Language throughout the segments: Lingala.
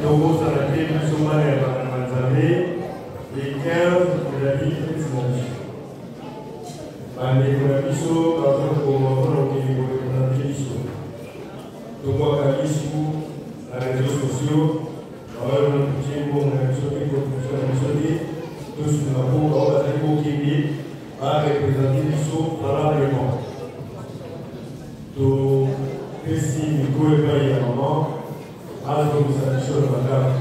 Donc, ça a été plus ou moins et 15 de la vie de dimanche. Mais pour la mission, par exemple, pour l'enfant, on a fait mission. Donc, moi, quand je suis sur les réseaux sociaux, on a un petit peu de mission qui est tout ce qu'on a pour à représenter mission valablement. Donc, si nous ne pouvons pas y aller, alors nous allons sur le bagage.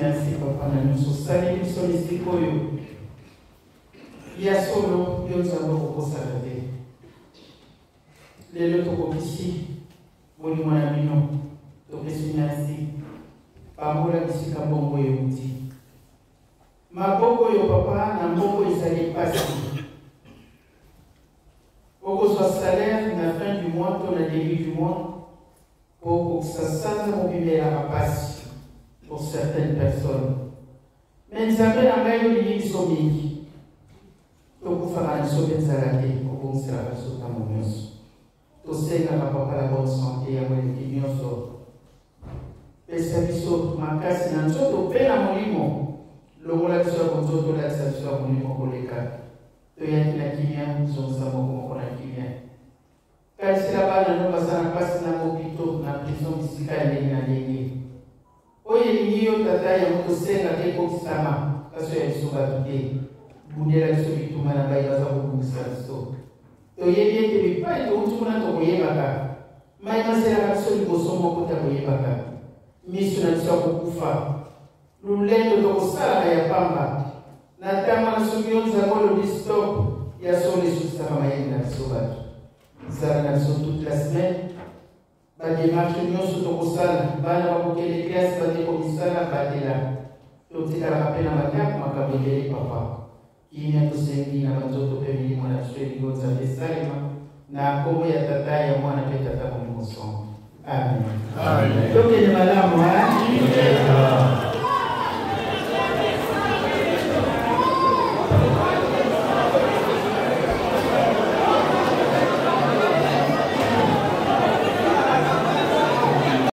Merci papa na nous salut sollicite pour eux. Il y a solo yo zabo ko salade. Les autres ici boni mwana bino to merci. Pamola bisika bongo yuti. Maboko yo papa na mboko isali pasi. Oko soit salaire na fin du mois to na début du mois pour que ça sente mon bébé à passe. Pour certaines personnes. Mais nous avons un maillot de l'île Somi. Donc, vous ferez un saut de salade pour vous faire un saut à mon mieux. Tout ce qui n'a pas la bonne santé, à mon équilibre. Les services, ma casse, c'est un saut de peine à mon limon. Le mot là, c'est un saut de la service à mon limon pour les cas. Il y a qui la kinia, nous sommes à mon comment la kinia. Car c'est là-bas, nous passons à passer dans l'hôpital, dans la prison musicale et dans l'église. Oye niyo tata ya mtu senga teko kisama kaso ya isoba tuke bundela so bituma na bai baza kubusa so to yeye te bipai to utuma to yebaka mai masera kaso libosomo kota yebaka misu na tsako kufa lulendo to kusala ya pamba na tama na sumionza kolo di stop ya sole susama mayenda soba zara so toute la semaine. La démarche nous sommes au sol, les classes, les commissaires, tout est à la peine à ma carte, ma cabine, papa. Qui n'a pas servi à ma autre pays, mon acheté, il goûte à des n'a comme il y a tata et moi, n'a pas tata mon Amen. Amen. Donc, il y a madame,